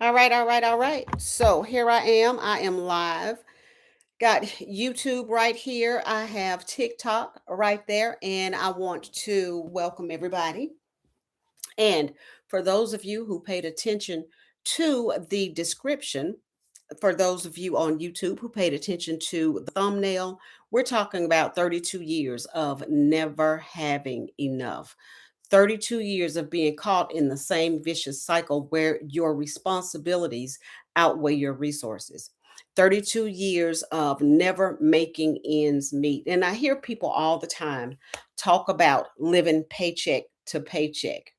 All right, all right, all right. So here I am. I am live. Got YouTube right here. I have TikTok right there. And I want to welcome everybody. And for those of you who paid attention to the description, for those of you on YouTube who paid attention to the thumbnail, we're talking about 32 years of never having enough. 32 years of being caught in the same vicious cycle where your responsibilities outweigh your resources. 32 years of never making ends meet. And I hear people all the time talk about living paycheck to paycheck.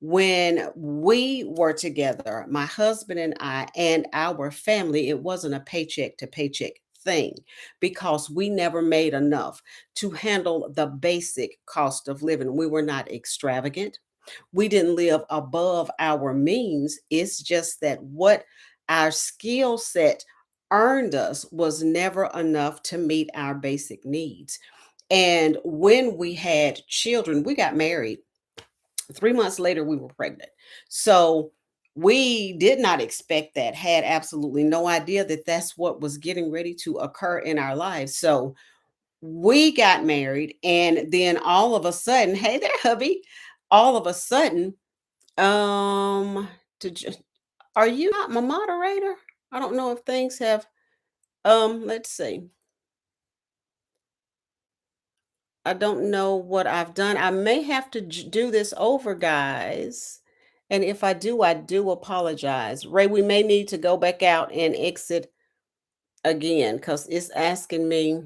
When we were together, my husband and I and our family, it wasn't a paycheck to paycheck thing because we never made enough to handle the basic cost of living. We were not extravagant. We didn't live above our means. It's just that what our skill set earned us was never enough to meet our basic needs. And when we had children, we got married 3 months later, we were pregnant. So we did not expect that, had absolutely no idea that that's what was getting ready to occur in our lives. So we got married, and then all of a sudden, hey there, hubby, all of a sudden, um, to, are you not my moderator? I don't know if things have, let's see. I don't know what I've done. I may have to do this over, guys. And if I do apologize. Ray, we may need to go back out and exit again because it's asking me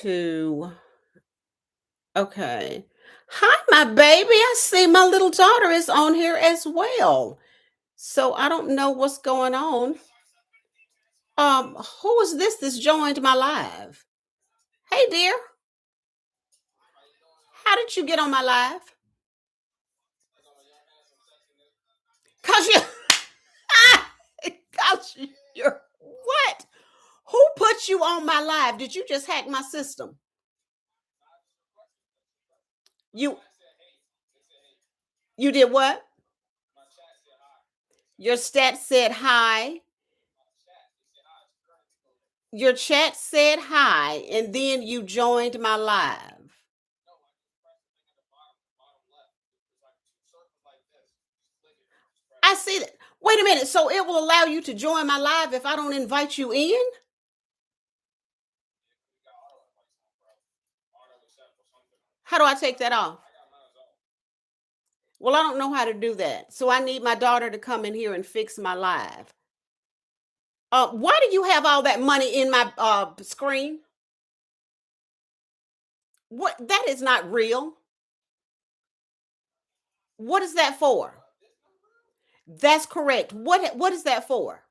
to. Okay. Hi, my baby. I see my little daughter is on here as well. So I don't know what's going on. Who is this that's joined my live? Hey, dear. How did you get on my live? Cause you, cause you're what? Who put you on my live? Did you just hack my system? You you did what? Your stat said hi. Your chat said hi, and then you joined my live. I see that. Wait a minute. So it will allow you to join my live if I don't invite you in? How do I take that off? Well, I don't know how to do that. So I need my daughter to come in here and fix my live. Why do you have all that money in my screen? What, that is not real. What is that for? That's correct. What is that for?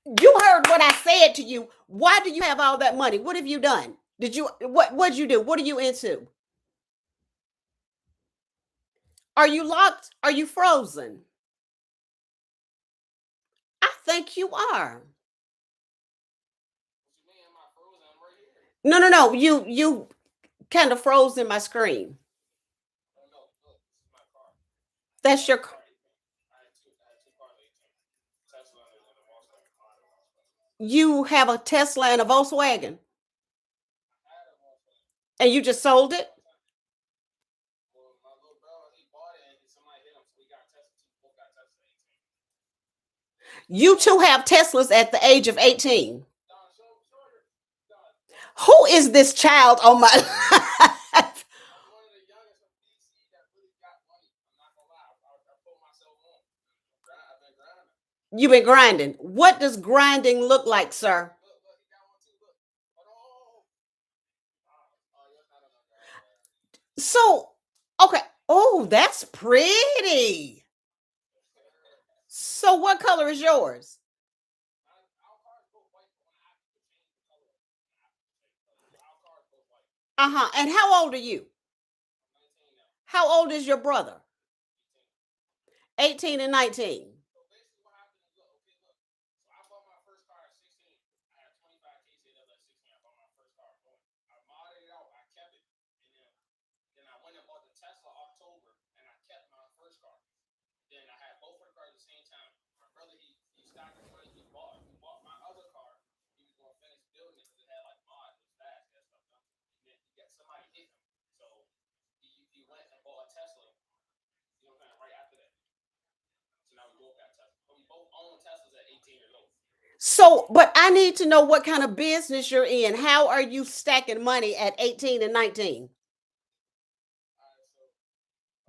You heard what I said to you. Why do you have all that money? What have you done? Did you what'd you do? What are you into? Are you locked? Are you frozen? I think you are. No, no, no. You kind of froze in my screen. That's your you have a Tesla and a Volkswagen and you just sold it? You two have Teslas at the age of 18. Who is this child on my life? You've been grinding. What does grinding look like, sir? So, okay. Oh, that's pretty. So, what color is yours? Uh huh. And how old are you? How old is your brother? 18 and 19. So, but I need to know what kind of business you're in. How are you stacking money at 18 and 19?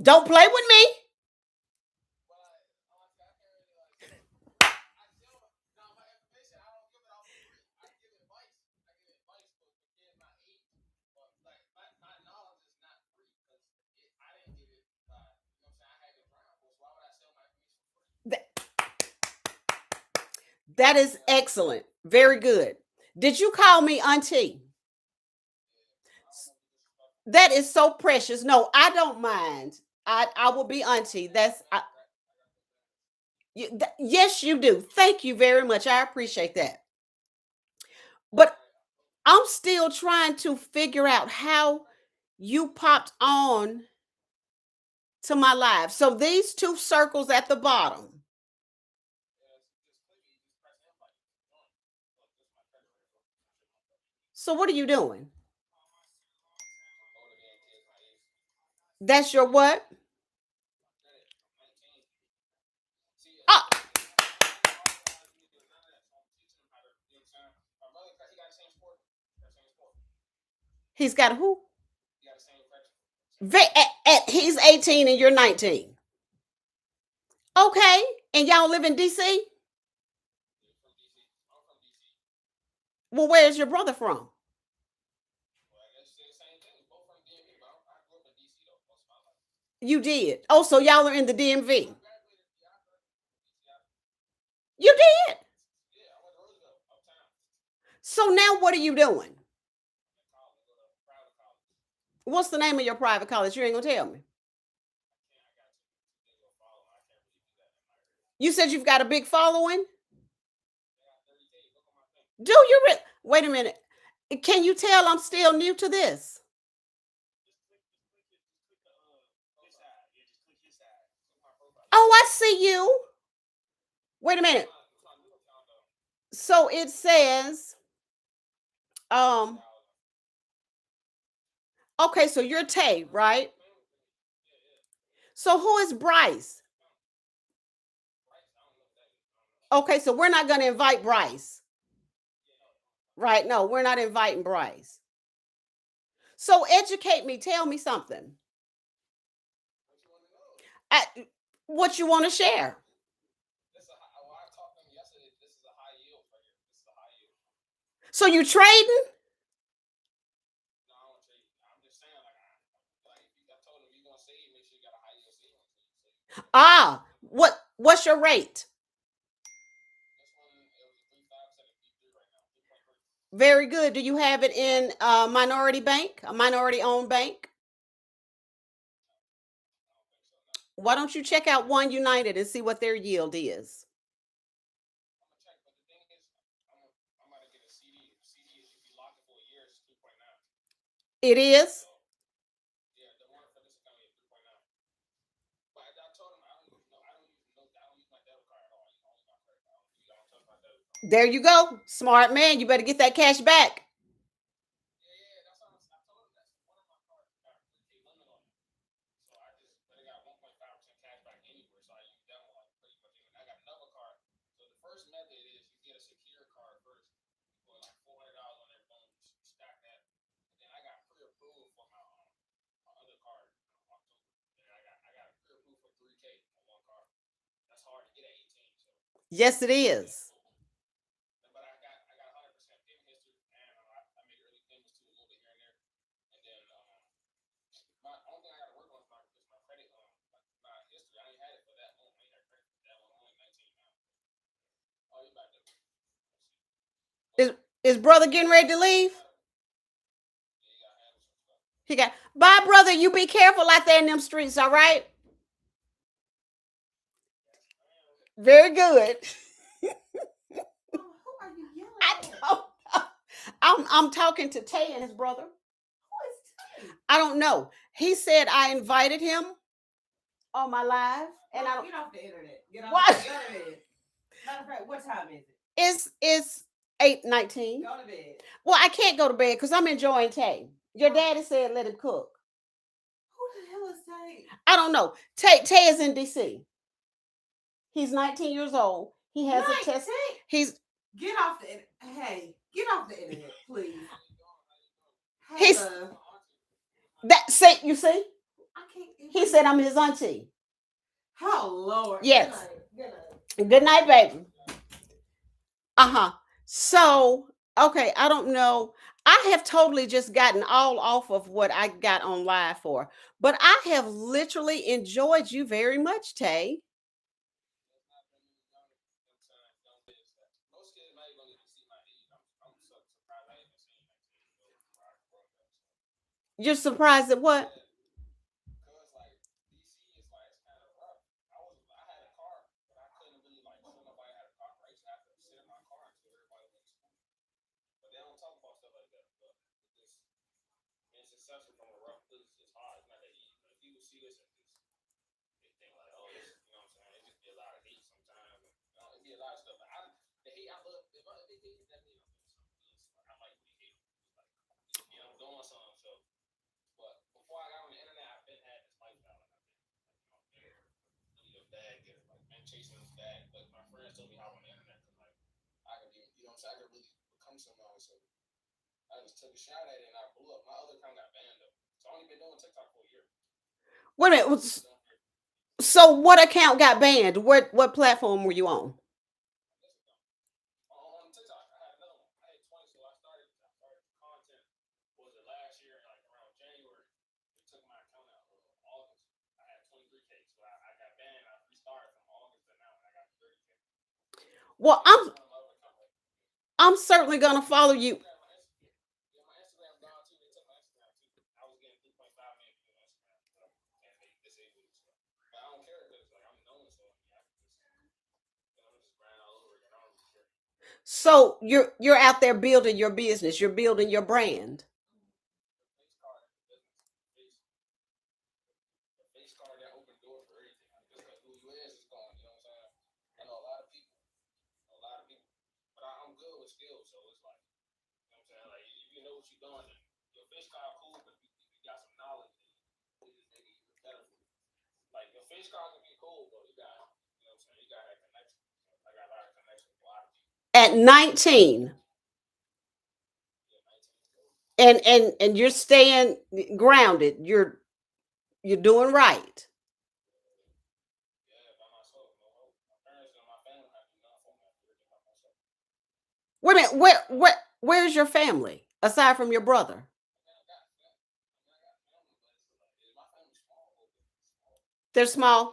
Don't play with me. That is excellent. Very good. Did you call me auntie? That is so precious. No, I don't mind. I will be auntie. Yes, you do. Thank you very much. I appreciate that. But I'm still trying to figure out how you popped on to my live. So these two circles at the bottom. So what are you doing? That's your what? Oh, he's got a who? He's 18 and you're 19. Okay. And y'all live in DC? Well, where's your brother from? You did. Oh, so y'all are in the DMV. You did. So now what are you doing? What's the name of your private college? You ain't gonna tell me. You said you've got a big following. Do you? Wait a minute. Can you tell I'm still new to this? Oh, I see you. Wait a minute. So it says, um, okay, so you're Tay, right? So who is Bryce? Okay, so we're not gonna invite Bryce. Right? No, we're not inviting Bryce. So educate me. Tell me something. I, what you want to share? So you trading? Ah, what's your rate? Very good. Do you have it in a minority bank, a minority owned bank? Why don't you check out One United and see what their yield is? It is. There you go. Smart man. You better get that cash back. Yes, it is. Is is brother getting ready to leave? He got bye, brother. You be careful out there in them streets, all right? Very good. I don't know. I'm talking to Tay and his brother. I don't know. He said I invited him on my live, and I don't. Get off the internet. Get off what? The internet. Matter of fact, what time is it? It's 8:19. Go to bed. Well, I can't go to bed because I'm enjoying Tay. Your daddy said let him cook. Who the hell is Tay? I don't know. Tay is in DC. He's 19 years old. He has a test. He's get off the get off the internet, please. He's that say you see? I can't. He said I'm his auntie. Oh Lord. Yes. Good night. Good night, baby. Uh-huh. So, okay, I don't know. I have totally just gotten all off of what I got on live for. But I have literally enjoyed you very much, Tay. You're surprised at what? Wait a minute. So what account got banned? What platform were you on? Well, I'm certainly gonna follow you. So you're out there building your business. You're building your brand. At 19, and you're staying grounded. You're doing right. Wait a minute. Where's your family aside from your brother? They're small.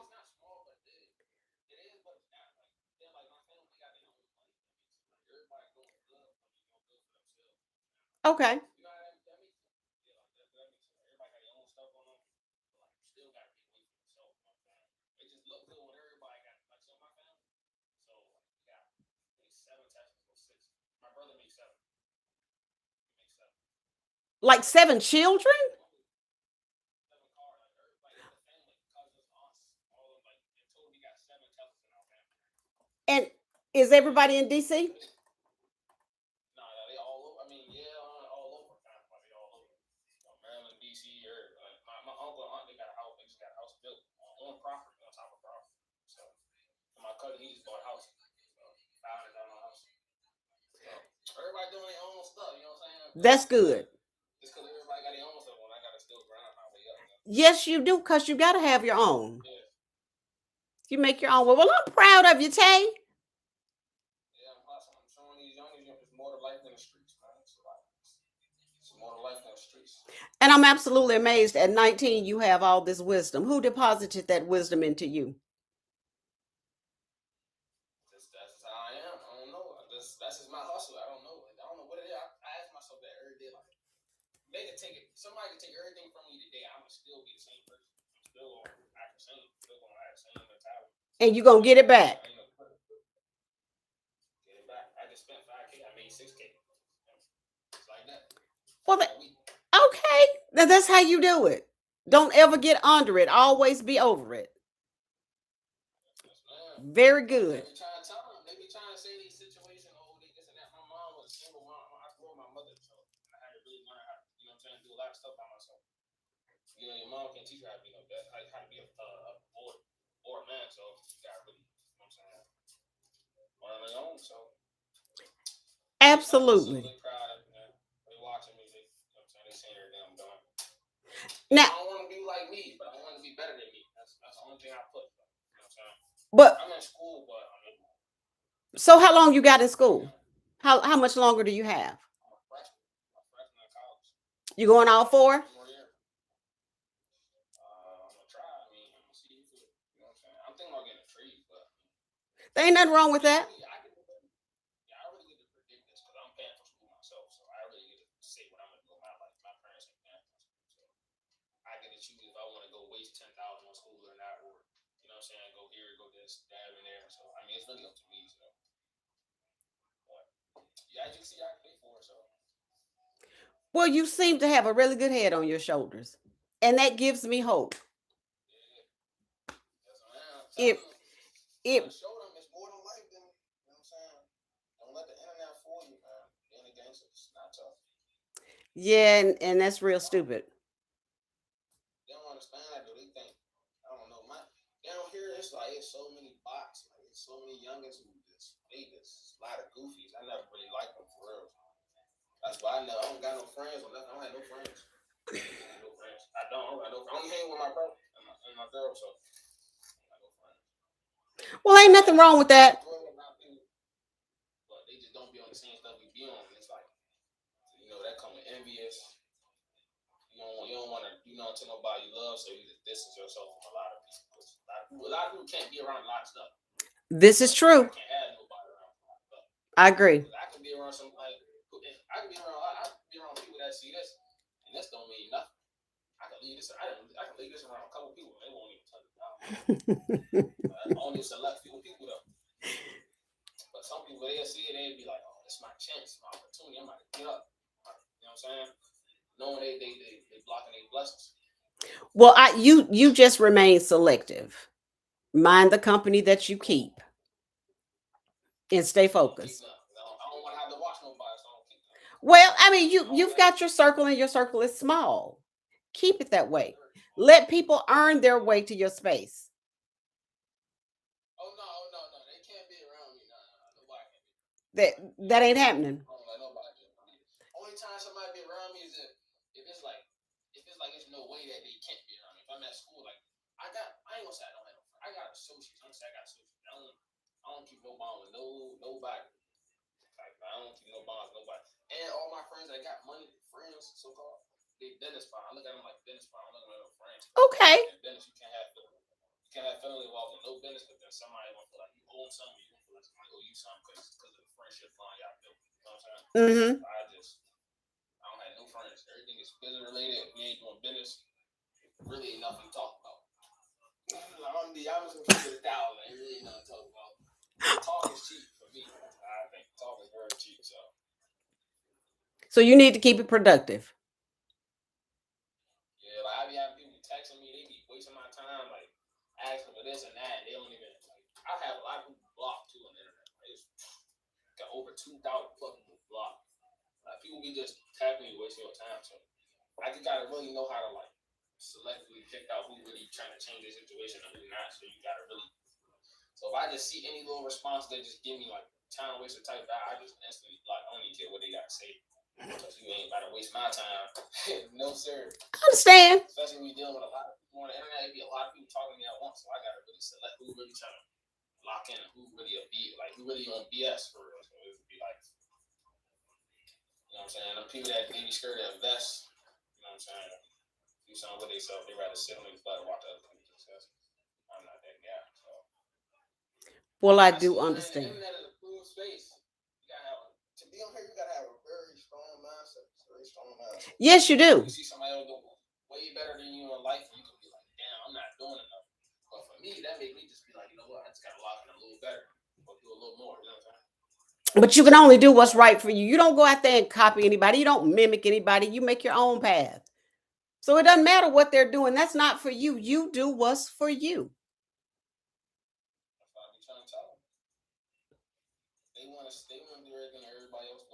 Okay. Like 7 children? And is everybody in DC? That's good. Yes, you do, because you got to have your own. You make your own. Well, I'm proud of you, Tay. And I'm absolutely amazed at 19 you have all this wisdom. Who deposited that wisdom into you? And you're going to get it back. Well, okay. Now that's how you do it. Don't ever get under it. Always be over it. Very good. Absolutely. Now, but so how long you got in school? How much longer do you have? You going all four? There ain't nothing wrong with that. Well, you seem to have a really good head on your shoulders, and that gives me hope. It it yeah, and that's real stupid. Well, ain't nothing wrong with that. This is true. I agree. Well, you just remain selective. Mind the company that you keep and stay focused. Well, I mean, you've got your circle and your circle is small. Keep it that way. Let people earn their way to your space. That ain't happening. Okay. Mm-hmm. So you need to keep it productive. I understand. Well, I do understand. Yes, you do. But you can only do what's right for you. You don't go out there and copy anybody. You don't mimic anybody. You make your own path. So it doesn't matter what they're doing. That's not for you. You do what's for you.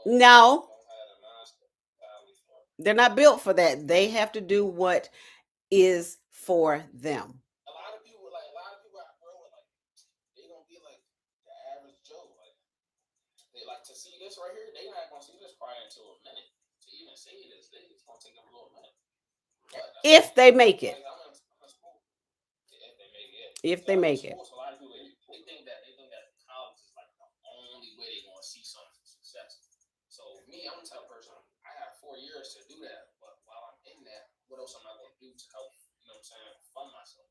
No, they're not built for that. They have to do what is for them. A lot of people, like a lot of people I grow with, like they don't be like the average Joe. Like they like to see this right here. They not gonna see this probably until a minute to even see this. They it's gonna take them a little minute. But that's If they make like it. I'm in school. If they make it, If so they I'm in make it. school. So a lot of people they think that college is like the only way they're gonna see some success. So me, I'm the type of person. I have 4 years to do that. But while I'm in that, what else am I gonna do to help? You know what I'm saying? Fund myself.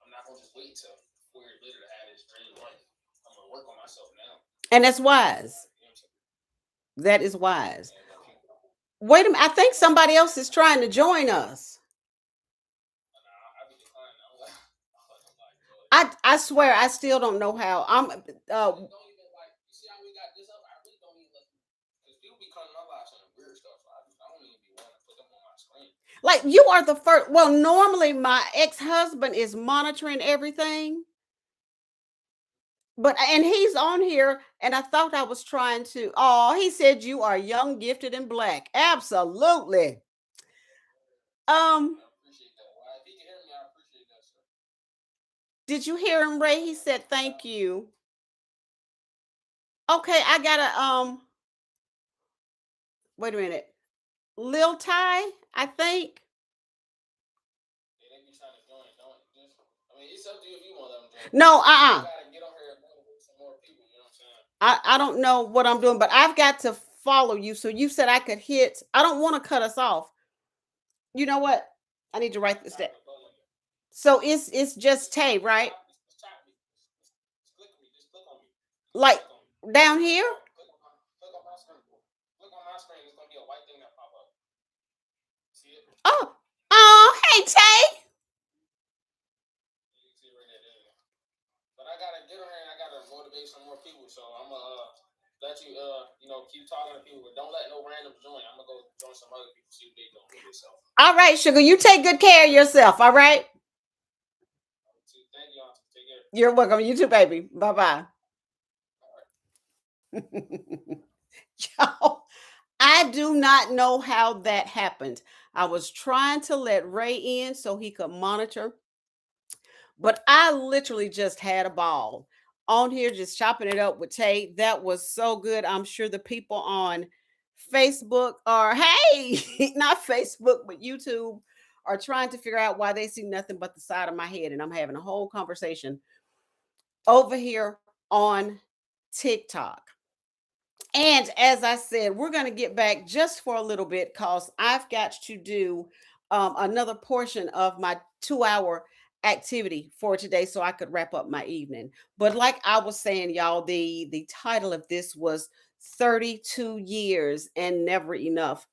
I'm not gonna just wait till 4 years later to have this dream life. I'm gonna work on myself now. And that's wise. You know what I'm saying? That is wise. And but people, Wait a minute. I think somebody else is trying to join us. nah, I be declining. I'm like, I'm like, Joy. I swear I still don't know how. I'm I uh really don't even like. You see how we got this up? I really don't even like because people be coming my live saying weird stuff. So I don't even be wanting to put them on my screen. like you are the first. Well, normally my ex-husband is monitoring everything, but and he's on here and I thought I was trying to. Oh, he said you are young, gifted and black. Absolutely. Um I appreciate that. Well, if he can hear me, I appreciate that, sir. did you hear him, Ray? He said thank you. Okay, I got to wait a minute. Lil Ty, I think. Yeah, they be trying to join. Don't just. I mean, it's up to you if you want to let them join. No, I uh-uh. gotta get on here and motivate some more people. You know what I'm saying? I don't know what I'm doing, but I've got to follow you. So you said I could hit. I don't want to cut us off. You know what? I need to write this down. Type it, button. So it's just Tay, Just right? tap, just tap me. Just click me. Just click on me. You just Like click on me. down here? Click on my screen. Click on my screen. It's gonna be a white thing that pop up. See it? Oh, oh, hey Tay. You can see it right there. There you go. But I gotta get on here and I gotta motivate some more people. So I'm gonna let you keep talking to people, but don't let no randoms join. I'm gonna go join some other people, see what they doing with themselves. All right, sugar. You take good care of yourself. All right. Thank you, Auntie. Take care. You're welcome. You too, baby. Bye bye. All right. Y'all, I do not know how that happened. I was trying to let Ray in so he could monitor, but I literally just had a ball on here, just chopping it up with Tate. That was so good. I'm sure the people on Facebook are, hey, not Facebook, but YouTube are trying to figure out why they see nothing but the side of my head. And I'm having a whole conversation over here on TikTok. And as I said, we're going to get back just for a little bit because I've got to do another portion of my 2 hour activity for today so I could wrap up my evening. But like I was saying, y'all, the title of this was 32 years and never enough,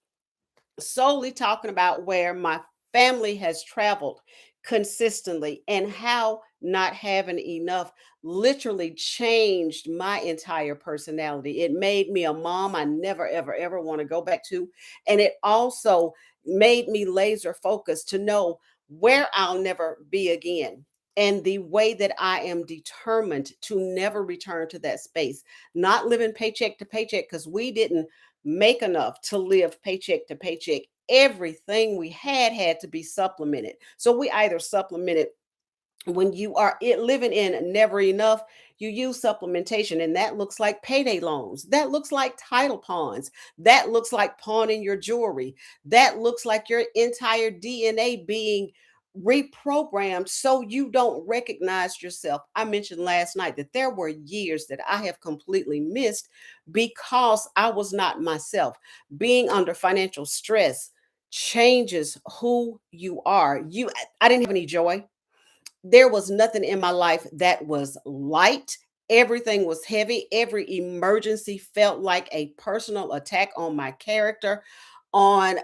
solely talking about where my family has traveled consistently and how not having enough literally changed my entire personality. It made me a mom I never, ever, ever want to go back to. And it also made me laser focused to know where I'll never be again. And the way that I am determined to never return to that space, not living paycheck to paycheck, because we didn't make enough to live paycheck to paycheck. Everything we had to be supplemented. So we either supplemented when you are living in never enough, you use supplementation, and that looks like payday loans. That looks like title pawns. That looks like pawning your jewelry. That looks like your entire DNA being reprogrammed so you don't recognize yourself. I mentioned last night that there were years that I have completely missed because I was not myself. Being under financial stress changes who you are. I didn't have any joy. There was nothing in my life that was light. Everything was heavy. Every emergency felt like a personal attack on my character, on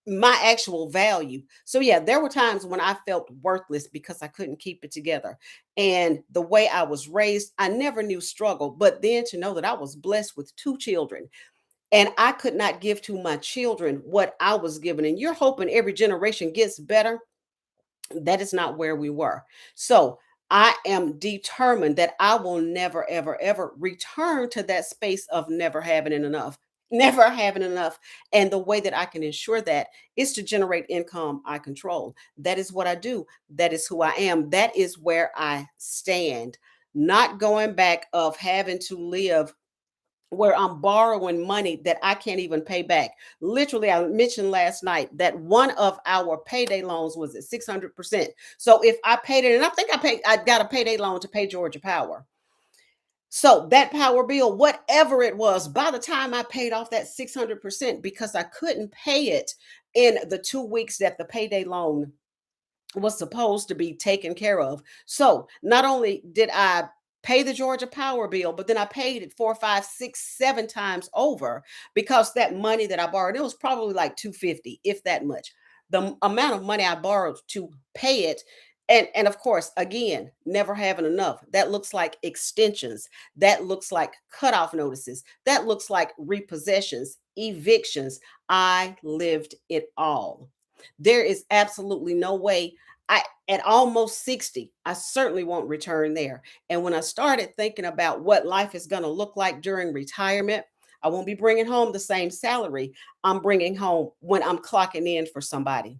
my actual value. So, yeah, there were times when I felt worthless because I couldn't keep it together. And the way I was raised, I never knew struggle. But then to know that I was blessed with two children and I could not give to my children what I was given, and you're hoping every generation gets better, that is not where we were. So I am determined that I will never, ever, ever return to that space of never having enough. never having enough. And the way that I can ensure that is to generate income I control. That is what I do. That is who I am. That is where I stand. Not going back of having to live where I'm borrowing money that I can't even pay back. Literally, I mentioned last night that one of our payday loans was at 600%. So if I paid it, and I think I got a payday loan to pay Georgia Power. So that power bill, whatever it was, by the time I paid off that 600%, because I couldn't pay it in the 2 weeks that the payday loan was supposed to be taken care of. So not only did I pay the Georgia Power bill, but then I paid it 4, 5, 6, 7 times over because that money that I borrowed, it was probably like 250, if that much. The amount of money I borrowed to pay it. And of course, again, never having enough. That looks like extensions. That looks like cutoff notices. That looks like repossessions, evictions. I lived it all. There is absolutely no way at almost 60, I certainly won't return there. And when I started thinking about what life is going to look like during retirement, I won't be bringing home the same salary I'm bringing home when I'm clocking in for somebody.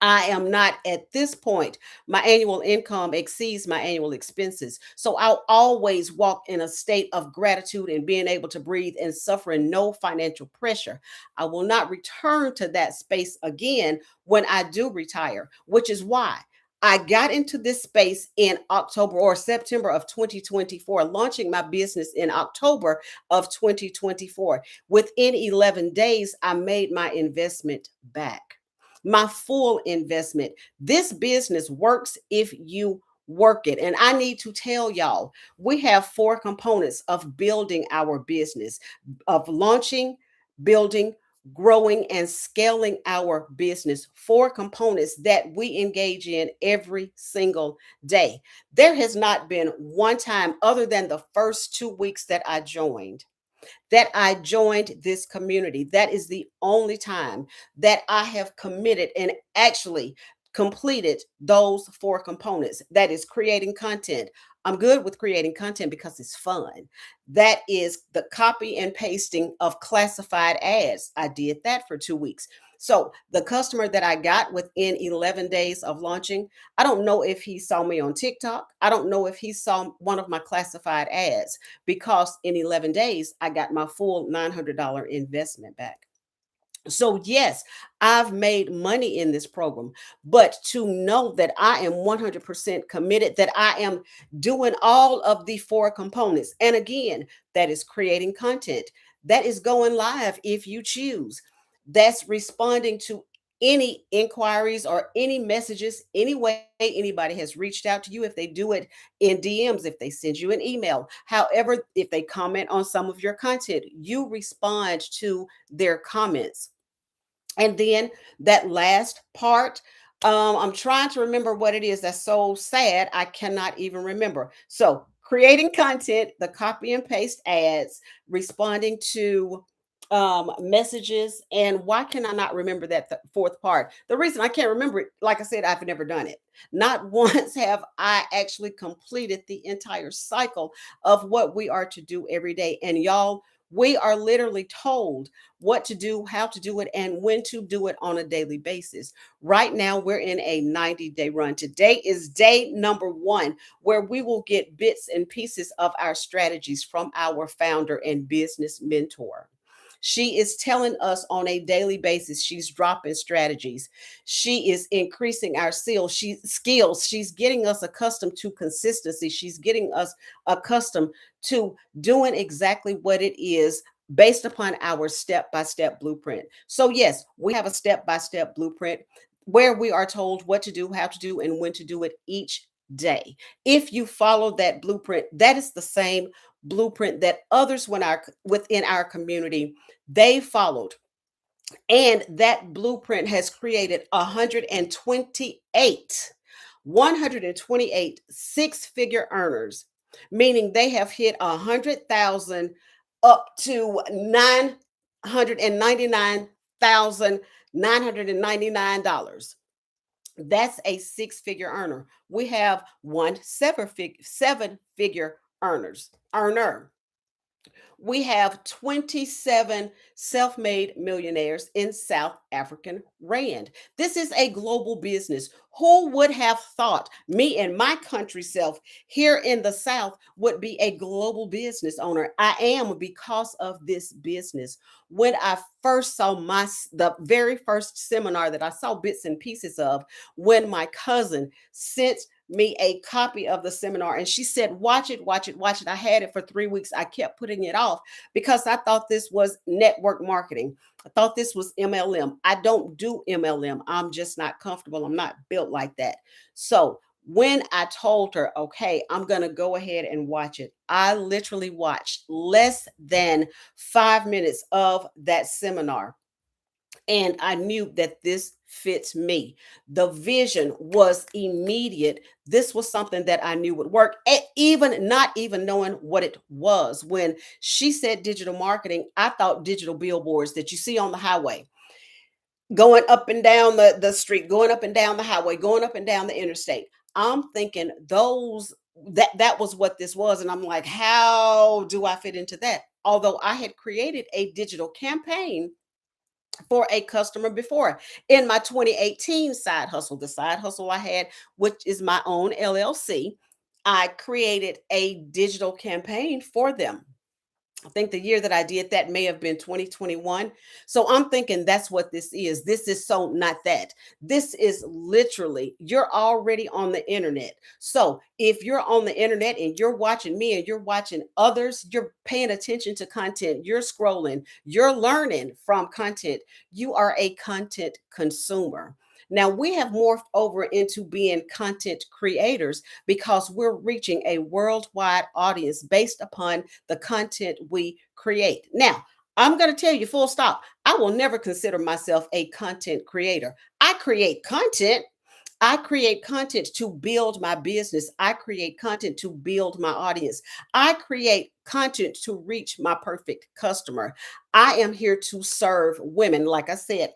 I am not at this point. My annual income exceeds my annual expenses. So I'll always walk in a state of gratitude and being able to breathe and suffering no financial pressure. I will not return to that space again when I do retire, which is why I got into this space in October or September of 2024, launching my business in October of 2024. Within 11 days, I made my investment back, my full investment. This business works if you work it. And I need to tell y'all, we have four components of building our business, of launching, building, growing, and scaling our business. Four components that we engage in every single day. There has not been one time, other than the first 2 weeks that I joined this community. That is the only time that I have committed and actually completed those four components. That is creating content. I'm good with creating content because it's fun. That is the copy and pasting of classified ads. I did that for 2 weeks. So the customer that I got within 11 days of launching, I don't know if he saw me on TikTok. I don't know if he saw one of my classified ads, because in 11 days, I got my full $900 investment back. So, yes, I've made money in this program, but to know that I am 100% committed, that I am doing all of the four components. And again, that is creating content, that is going live if you choose, that's responding to any inquiries or any messages, any way anybody has reached out to you. If they do it in DMs, if they send you an email, however, if they comment on some of your content, you respond to their comments. And then that last part, I'm trying to remember what it is. That's so sad. I cannot even remember. So, creating content, the copy and paste ads, responding to messages. And why can I not remember that fourth part? The reason I can't remember it, like I said, I've never done it. Not once have I actually completed the entire cycle of what we are to do every day. And y'all, we are literally told what to do, how to do it, and when to do it on a daily basis. Right now, we're in a 90-day run. Today is day number one, where we will get bits and pieces of our strategies from our founder and business mentor. She is telling us on a daily basis, she's dropping strategies. She is increasing our skills. She's getting us accustomed to consistency. She's getting us accustomed to doing exactly what it is based upon our step by step blueprint. So, yes, we have a step by step blueprint where we are told what to do, how to do, and when to do it each day. If you follow that blueprint, that is the same blueprint that others within our community they followed, and that blueprint has created 128 six-figure earners, meaning they have hit 100,000 up to 999,999 dollars. That's a six-figure earner. We have one seven figure earner. We have 27 self made millionaires in South African Rand. This is a global business. Who would have thought me and my country self here in the South would be a global business owner? I am because of this business. When I first saw the very first seminar that I saw bits and pieces of, when my cousin sent me a copy of the seminar and she said, watch it, watch it, watch it. I had it for 3 weeks. I kept putting it off because I thought this was network marketing. I thought this was MLM. I don't do MLM. I'm just not comfortable. I'm not built like that. So when I told her, okay, I'm going to go ahead and watch it, I literally watched less than 5 minutes of that seminar, and I knew that this fits me. The vision was immediate. This was something that I knew would work, even not even knowing what it was. When she said digital marketing, I thought digital billboards that you see on the highway, going up and down the street, going up and down the highway, going up and down the interstate. I'm thinking those that was what this was. And I'm like, how do I fit into that? Although I had created a digital campaign for a customer before in my 2018 side hustle, the side hustle I had, which is my own LLC. I created a digital campaign for them. I think the year that I did that may have been 2021. So I'm thinking that's what this is. This is so not that. This is literally, you're already on the internet. So if you're on the internet and you're watching me and you're watching others, you're paying attention to content, you're scrolling, you're learning from content, you are a content consumer. Now we have morphed over into being content creators because we're reaching a worldwide audience based upon the content we create. Now, I'm going to tell you full stop. I will never consider myself a content creator. I create content. I create content to build my business. I create content to build my audience. I create content to reach my perfect customer. I am here to serve women. Like I said,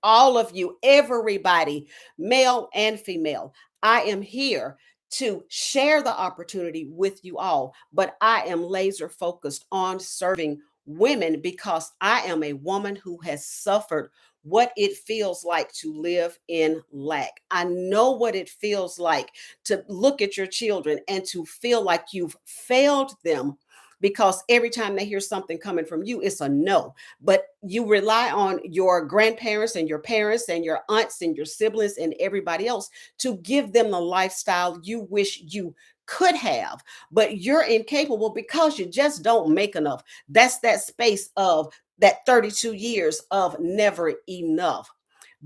all of you, everybody, male and female. I am here to share the opportunity with you all, but I am laser focused on serving women because I am a woman who has suffered what it feels like to live in lack. I know what it feels like to look at your children and to feel like you've failed them because every time they hear something coming from you, it's a no. But you rely on your grandparents and your parents and your aunts and your siblings and everybody else to give them the lifestyle you wish you could have, but you're incapable because you just don't make enough. That's that space of that 32 years of never enough.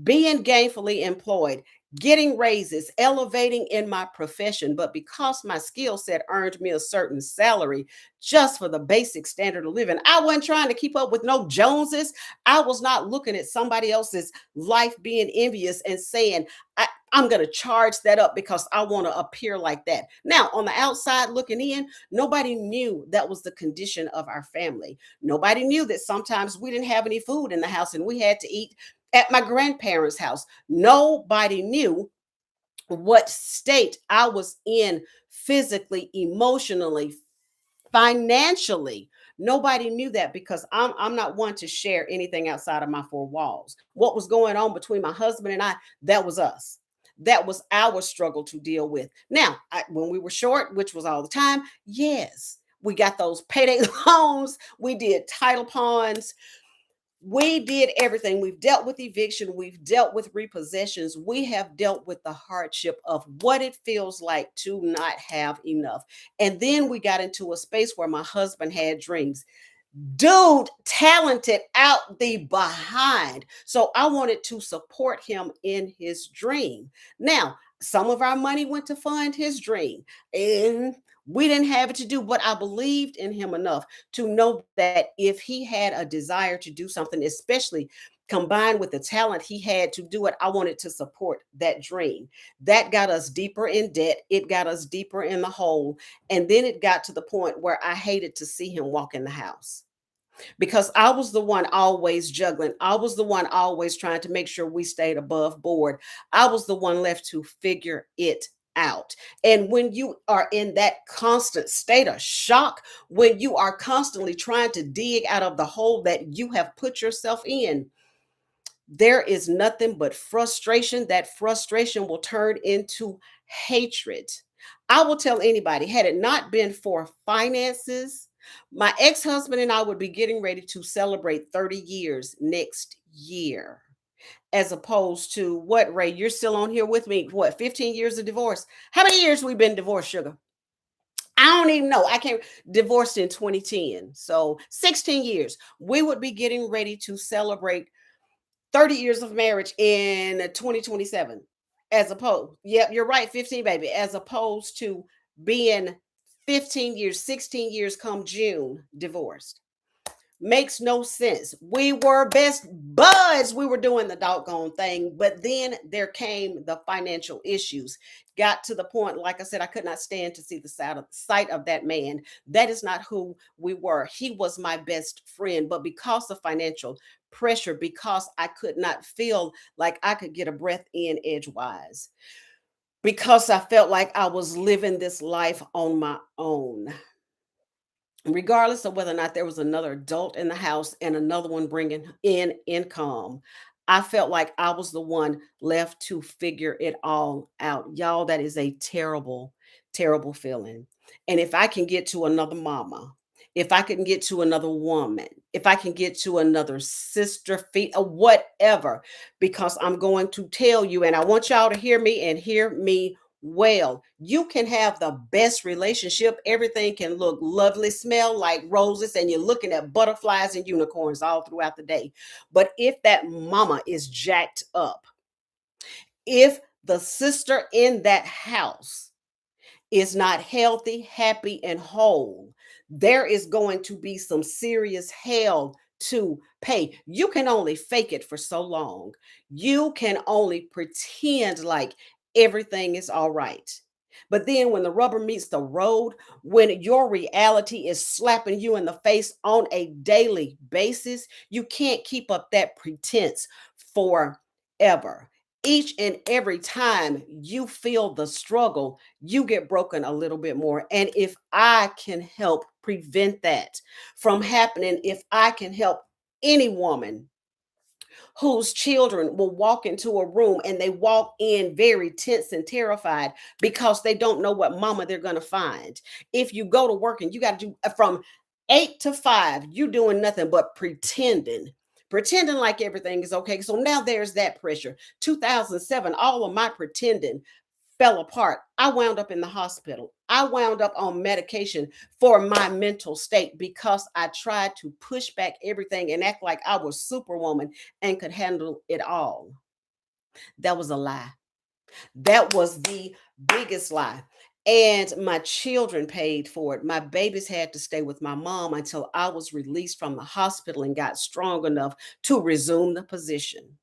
Being gainfully employed, getting raises, elevating in my profession, but because my skill set earned me a certain salary just for the basic standard of living, I wasn't trying to keep up with no Joneses. I was not looking at somebody else's life being envious and saying, I'm going to charge that up because I want to appear like that. Now, on the outside looking in, nobody knew that was the condition of our family. Nobody knew that sometimes we didn't have any food in the house and we had to eat at my grandparents' house. Nobody knew what state I was in physically, emotionally, financially. Nobody knew that because I'm not one to share anything outside of my four walls. What was going on between my husband and I, that was us. That was our struggle to deal with. Now, when we were short, which was all the time, yes, we got those payday loans. We did title ponds. We did everything. We've dealt with eviction. We've dealt with repossessions. We have dealt with the hardship of what it feels like to not have enough. And then we got into a space where my husband had dreams. Dude, talented out the behind. So I wanted to support him in his dream. Now, some of our money went to fund his dream, and we didn't have it to do, but I believed in him enough to know that if he had a desire to do something, especially combined with the talent he had to do it, I wanted to support that dream. That got us deeper in debt. It got us deeper in the hole. And then it got to the point where I hated to see him walk in the house because I was the one always juggling. I was the one always trying to make sure we stayed above board. I was the one left to figure it out. And when you are in that constant state of shock, when you are constantly trying to dig out of the hole that you have put yourself in, there is nothing but frustration. That frustration will turn into hatred. I will tell anybody, had it not been for finances, my ex husband and I would be getting ready to celebrate 30 years next year. As opposed to what, Ray? You're still on here with me. What, 15 years of divorce? How many years we been divorced, sugar? I don't even know. I can't. Divorced in 2010. So 16 years. We would be getting ready to celebrate 30 years of marriage in 2027. As opposed, yep, you're right, 15, baby. As opposed to being 15 years, 16 years come June, divorced. Makes no sense. We were best buds. We were doing the doggone thing. But then there came the financial issues. Got to the point, like I said, I could not stand to see the sight of that man. That is not who we were. He was my best friend. But because of financial pressure, because I could not feel like I could get a breath in edgewise, because I felt like I was living this life on my own, regardless of whether or not there was another adult in the house and another one bringing in income. I felt like I was the one left to figure it all out. Y'all, that is a terrible, terrible feeling. And if I can get to another mama, if I can get to another woman, if I can get to another sister, feet, or whatever, because I'm going to tell you, and I want y'all to hear me and hear me well. You can have the best relationship. Everything can look lovely, smell like roses, and you're looking at butterflies and unicorns all throughout the day. But if that mama is jacked up, if the sister in that house is not healthy, happy, and whole, there is going to be some serious hell to pay. You can only fake it for so long. You can only pretend like everything is all right. But then when the rubber meets the road, when your reality is slapping you in the face on a daily basis, you can't keep up that pretense forever. Each and every time you feel the struggle, you get broken a little bit more. And if I can help prevent that from happening, if I can help any woman whose children will walk into a room and they walk in very tense and terrified because they don't know what mama they're going to find. If you go to work and you got to do from 8 to 5, you doing nothing but pretending like everything is okay. So now there's that pressure. 2007, all of my pretending fell apart. I wound up in the hospital. I wound up on medication for my mental state because I tried to push back everything and act like I was superwoman and could handle it all. That was a lie. That was the biggest lie. And my children paid for it. My babies had to stay with my mom until I was released from the hospital and got strong enough to resume the position.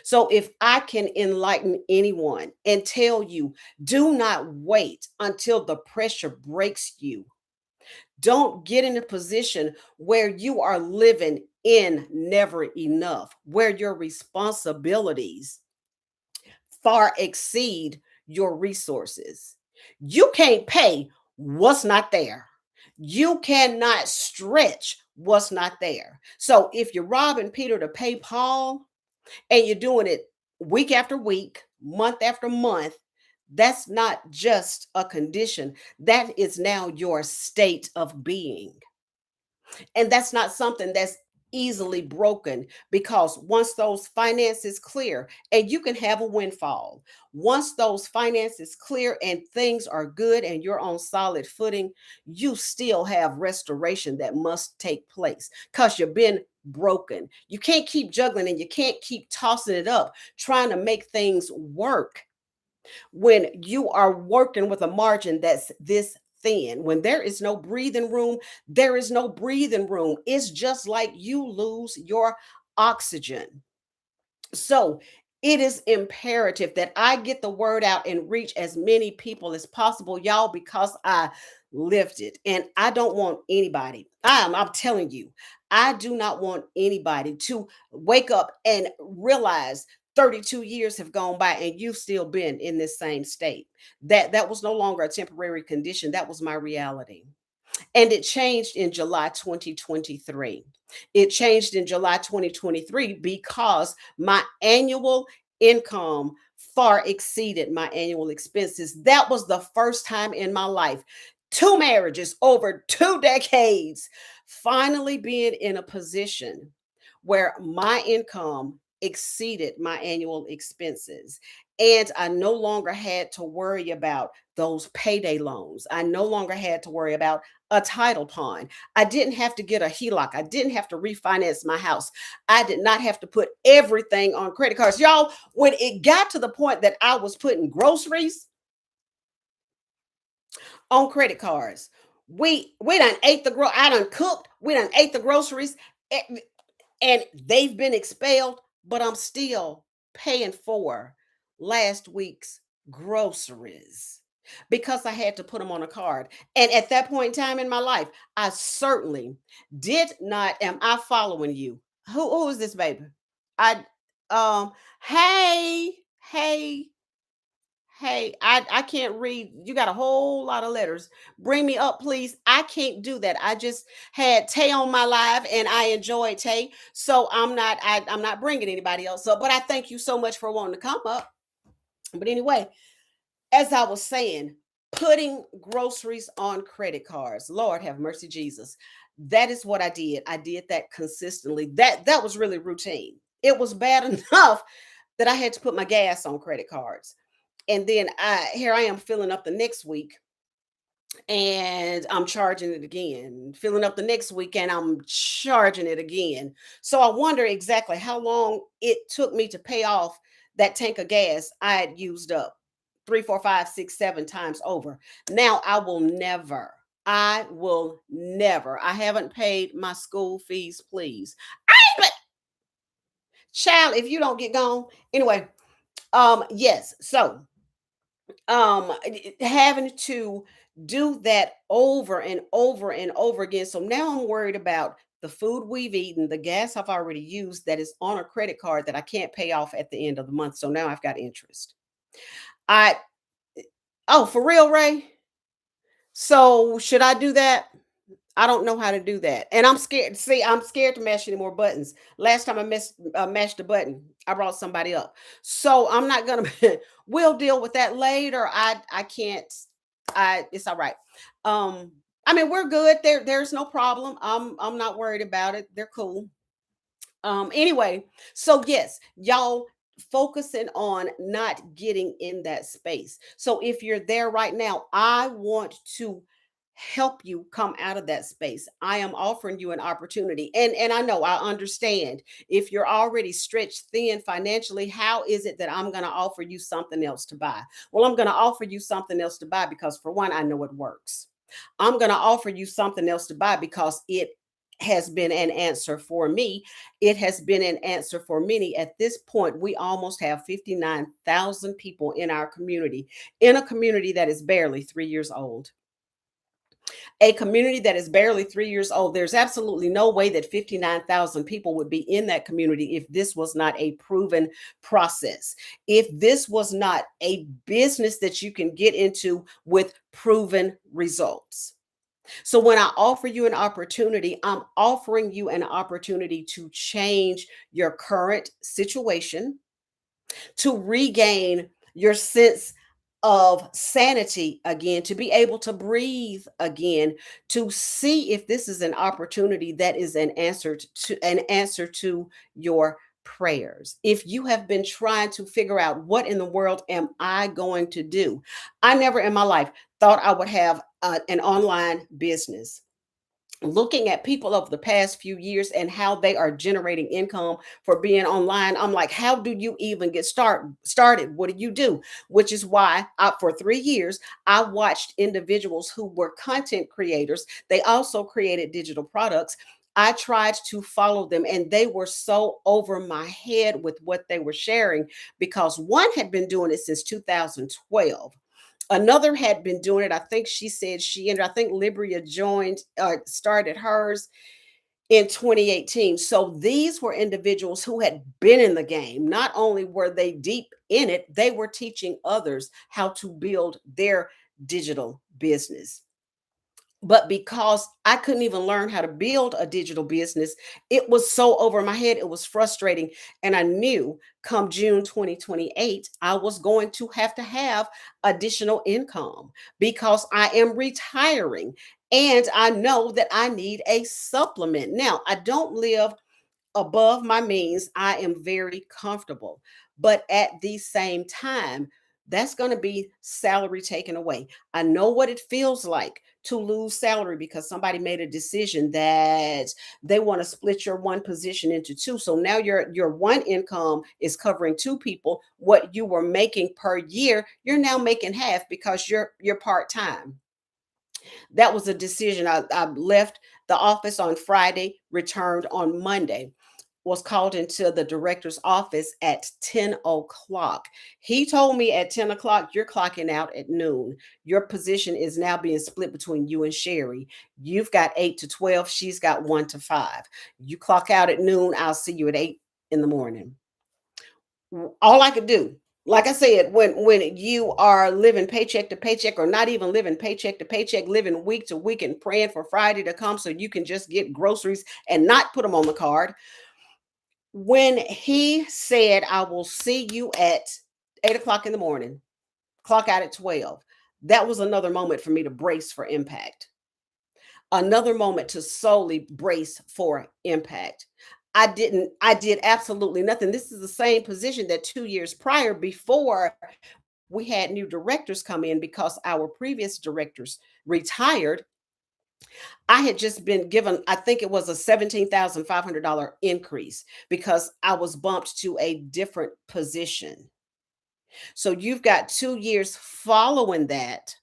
So if I can enlighten anyone and tell you, do not wait until the pressure breaks you. Don't get in a position where you are living in never enough, where your responsibilities far exceed your resources. You can't pay what's not there. You cannot stretch what's not there. So if you're robbing Peter to pay Paul, and you're doing it week after week, month after month, that's not just a condition. That is now your state of being. And that's not something that's easily broken because once those finances clear and you can have a windfall, once those finances clear and things are good and you're on solid footing, you still have restoration that must take place because you've been broken. You can't keep juggling and you can't keep tossing it up trying to make things work when you are working with a margin that's this thin. When there is no breathing room, there is no breathing room. It's just like you lose your oxygen. So it is imperative that I get the word out and reach as many people as possible, y'all, because I lived it. And I don't want anybody, I'm telling you, I do not want anybody to wake up and realize 32 years have gone by and you've still been in this same state. That was no longer a temporary condition. That was my reality. And it changed in July 2023. It changed in July 2023 because my annual income far exceeded my annual expenses. That was the first time in my life, two marriages over 2 decades, finally being in a position where my income exceeded my annual expenses. And I no longer had to worry about those payday loans. I no longer had to worry about a title pawn. I didn't have to get a HELOC. I didn't have to refinance my house. I did not have to put everything on credit cards. Y'all, when it got to the point that I was putting groceries on credit cards, we done ate I done cooked, we done ate the groceries, and they've been expelled, but I'm still paying for last week's groceries because I had to put them on a card. And at that point in time in my life, I certainly did not. Am I following you? Who is this baby? I um hey, hey, hey, I can't read. You got a whole lot of letters. Bring me up, please. I can't do that. I just had Tay on my live and I enjoyed Tay. So I'm not bringing anybody else up, but I thank you so much for wanting to come up. But anyway, as I was saying, putting groceries on credit cards. Lord have mercy, Jesus. That is what I did. I did that consistently. That was really routine. It was bad enough that I had to put my gas on credit cards. And then here I am filling up the next week and I'm charging it again. Filling up the next week and I'm charging it again. So I wonder exactly how long it took me to pay off that tank of gas I had used up three, four, five, six, 7 times over. Now I will never. I haven't paid my school fees, please. But child, if you don't get gone. Anyway, yes. So having to do that over and over and over again. So now I'm worried about the food we've eaten, the gas I've already used that is on a credit card that I can't pay off at the end of the month. So now I've got interest. I Oh, for real, Ray? So should I do that? I don't know how to do that, and I'm scared. See, I'm scared to mash any more buttons. Last time I mashed a button, I brought somebody up, so I'm not gonna. We'll deal with that later. I can't. It's all right. Um, I mean, we're good. There's no problem. I'm not worried about it. They're cool. Anyway, so yes, y'all focusing on not getting in that space. So if you're there right now, I want to help you come out of that space. I am offering you an opportunity. And I know I understand if you're already stretched thin financially, how is it that I'm going to offer you something else to buy? Well, I'm going to offer you something else to buy because for one, I know it works. I'm going to offer you something else to buy because it has been an answer for me. It has been an answer for many. At this point, we almost have 59,000 people in our community, in a community that is barely 3 years old. A community that is barely 3 years old. There's absolutely no way that 59,000 people would be in that community if this was not a proven process. If this was not a business that you can get into with proven results. So when I offer you an opportunity, I'm offering you an opportunity to change your current situation, to regain your sense of sanity again, to be able to breathe again, to see if this is an opportunity that is an answer to your prayers. If you have been trying to figure out what in the world am I going to do, I never in my life thought I would have an online business. Looking at people of the past few years and how they are generating income for being online, I'm like, how do you even get started? What do you do? Which is why for 3 years I watched individuals who were content creators. They also created digital products. I tried to follow them and they were so over my head with what they were sharing because one had been doing it since 2012. Another had been doing it. I think she said she ended. I think Libria joined, started hers in 2018. So these were individuals who had been in the game. Not only were they deep in it, they were teaching others how to build their digital business. But because I couldn't even learn how to build a digital business, it was so over my head. It was frustrating. And I knew come June 2028, I was going to have additional income because I am retiring. And I know that I need a supplement. Now, I don't live above my means. I am very comfortable. But at the same time, that's going to be salary taken away. I know what it feels like to lose salary because somebody made a decision that they want to split your one position into two. So now your one income is covering two people. What you were making per year, you're now making half because you're part-time. That was a decision. I left the office on Friday, returned on Monday, was called into the director's office at 10 o'clock. He told me at 10 o'clock, you're clocking out at noon. Your position is now being split between you and Sherry. You've got 8 to 12. She's got 1 to 5. You clock out at noon. I'll see you at 8 in the morning. All I could do, like I said, when you are living paycheck to paycheck, or not even living paycheck to paycheck, living week to week and praying for Friday to come so you can just get groceries and not put them on the card. When he said, I will see you at 8 o'clock in the morning, clock out at 12, that was another moment for me to brace for impact. Another moment to solely brace for impact. I did absolutely nothing. This is the same position that 2 years prior, before we had new directors come in because our previous directors retired, I had just been given, I think it was a $17,500 increase because I was bumped to a different position. So you've got 2 years following that.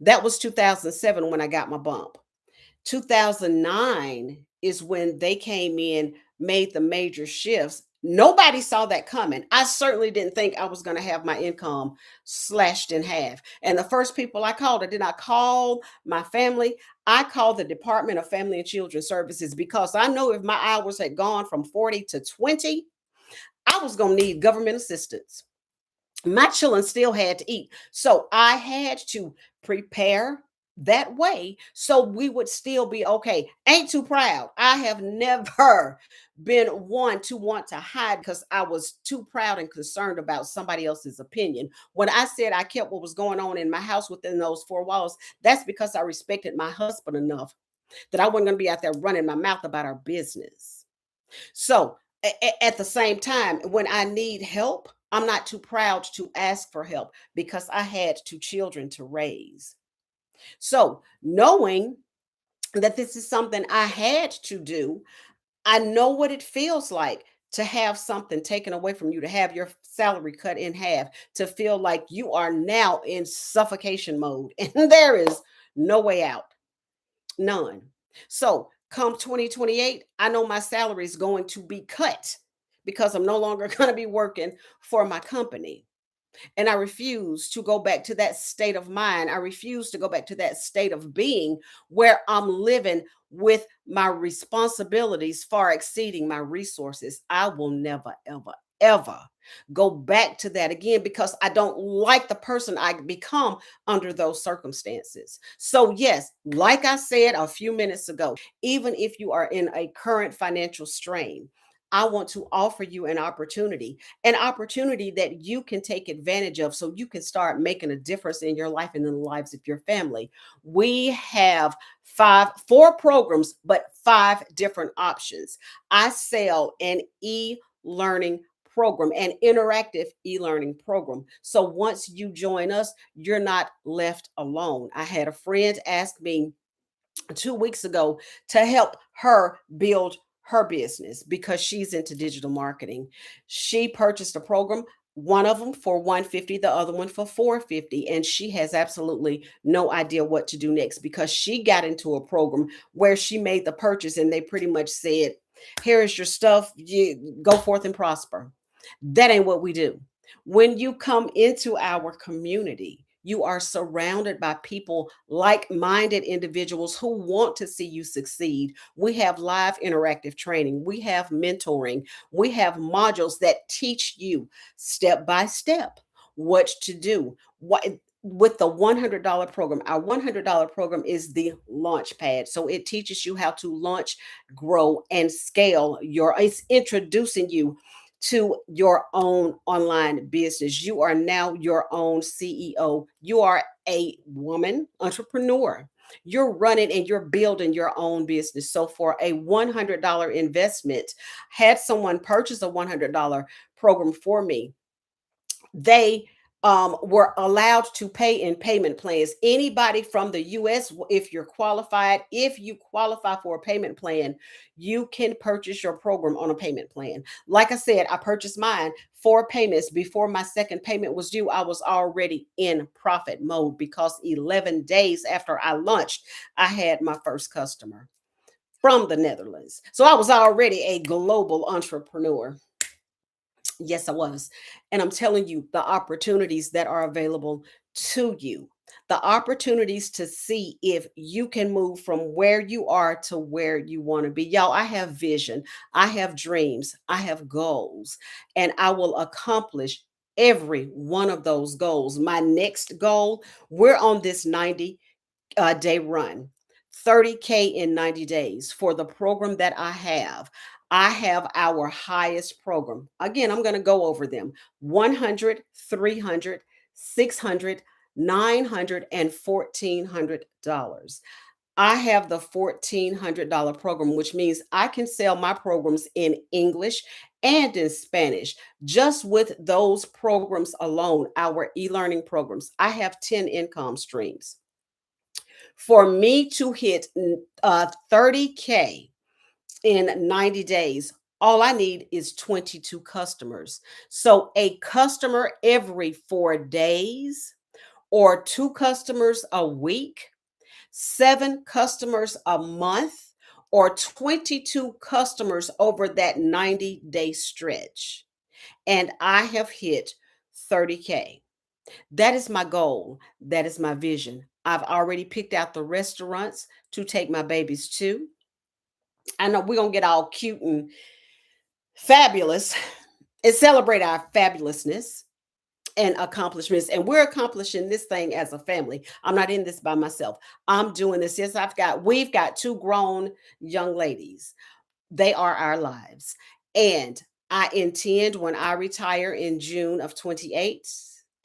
That was 2007 when I got my bump. 2009 is when they came in, made the major shifts. Nobody saw that coming. I certainly didn't think I was going to have my income slashed in half. And the first people I called, I did not call my family. I called the Department of Family and Children Services because I know if my hours had gone from 40 to 20, I was going to need government assistance. My children still had to eat. So I had to prepare that way so we would still be okay. Ain't too proud. I have never been one to want to hide because I was too proud and concerned about somebody else's opinion. When I said I kept what was going on in my house within those four walls, that's because I respected my husband enough that I wasn't going to be out there running my mouth about our business. So at the same time, when I need help, I'm not too proud to ask for help because I had two children to raise. So knowing that this is something I had to do, I know what it feels like to have something taken away from you, to have your salary cut in half, to feel like you are now in suffocation mode and there is no way out. None. So come 2028, I know my salary is going to be cut because I'm no longer going to be working for my company. And I refuse to go back to that state of mind. I refuse to go back to that state of being where I'm living with my responsibilities far exceeding my resources. I will never, ever, ever go back to that again because I don't like the person I become under those circumstances. So, yes, like I said a few minutes ago, even if you are in a current financial strain, I want to offer you an opportunity that you can take advantage of so you can start making a difference in your life and in the lives of your family. We have four programs, but five different options. I sell an e-learning program, an interactive e-learning program. So once you join us, you're not left alone. I had a friend ask me 2 weeks ago to help her build her business because she's into digital marketing. She purchased a program, one of them for 150, the other one for 450, and she has absolutely no idea what to do next because she got into a program where she made the purchase and they pretty much said, "Here is your stuff, you go forth and prosper." That ain't what we do. When you come into our community, You are surrounded by people, like minded individuals who want to see you succeed. We have live interactive training, we have mentoring, we have modules that teach you step by step what to do. What with the $100 program, our $100 program is the launch pad. So it teaches you how to launch, grow, and scale it's introducing you to your own online business. You are now your own CEO. You are a woman entrepreneur. You're running and you're building your own business. So for a $100 investment, had someone purchase a $100 program for me, they were allowed to pay in payment plans. Anybody from the US, if you're qualified, if you qualify for a payment plan, you can purchase your program on a payment plan. Like I said, I purchased mine 4 payments. Before my second payment was due, I was already in profit mode because 11 days after I launched, I had my first customer from the Netherlands. So I was already a global entrepreneur. Yes, I was. And I'm telling you the opportunities that are available to you, the opportunities to see if you can move from where you are to where you want to be. Y'all, I have vision, I have dreams, I have goals, and I will accomplish every one of those goals. My next goal, we're on this 90 day run, 30K in 90 days for the program that I have. I have our highest program. Again, I'm going to go over them: 100, 300, 600, 900, and $1,400. I have the $1,400 program, which means I can sell my programs in English and in Spanish. Just with those programs alone, our e learning programs, I have 10 income streams. For me to hit 30K in 90 days, all I need is 22 customers. So a customer every 4 days, or 2 customers a week, 7 customers a month, or 22 customers over that 90-day stretch. And I have hit 30K. That is my goal. That is my vision. I've already picked out the restaurants to take my babies to. I know we're going to get all cute and fabulous and celebrate our fabulousness and accomplishments. And we're accomplishing this thing as a family. I'm not in this by myself. I'm doing this. Yes, we've got 2 grown young ladies. They are our lives. And I intend, when I retire in June of 28,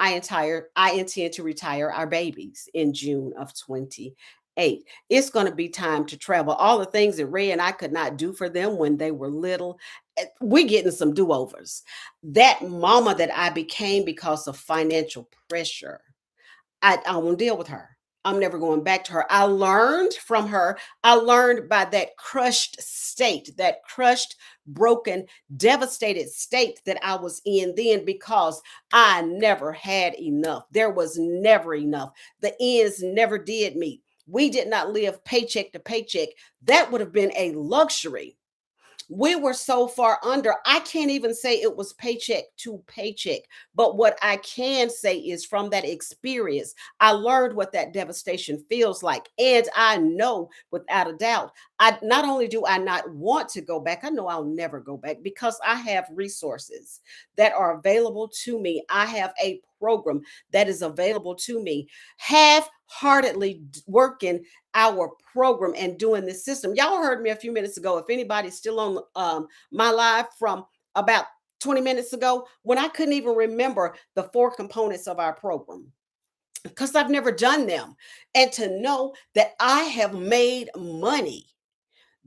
I intend to retire our babies in June of 28. It's going to be time to travel. All the things that Ray and I could not do for them when they were little, we're getting some do-overs. That mama that I became because of financial pressure, I won't deal with her. I'm never going back to her. I learned from her. I learned by that crushed state, that crushed, broken, devastated state that I was in then, because I never had enough. There was never enough. The ends never did meet. We did not live paycheck to paycheck. That would have been a luxury. We were so far under, I can't even say it was paycheck to paycheck. But what I can say is, from that experience, I learned what that devastation feels like. And I know without a doubt, I not only do I not want to go back, I know I'll never go back, because I have resources that are available to me. I have a program that is available to me, half heartedly working our program and doing this system. Y'all heard me a few minutes ago. If anybody's still on my live from about 20 minutes ago, when I couldn't even remember the 4 components of our program, because I've never done them. And to know that I have made money,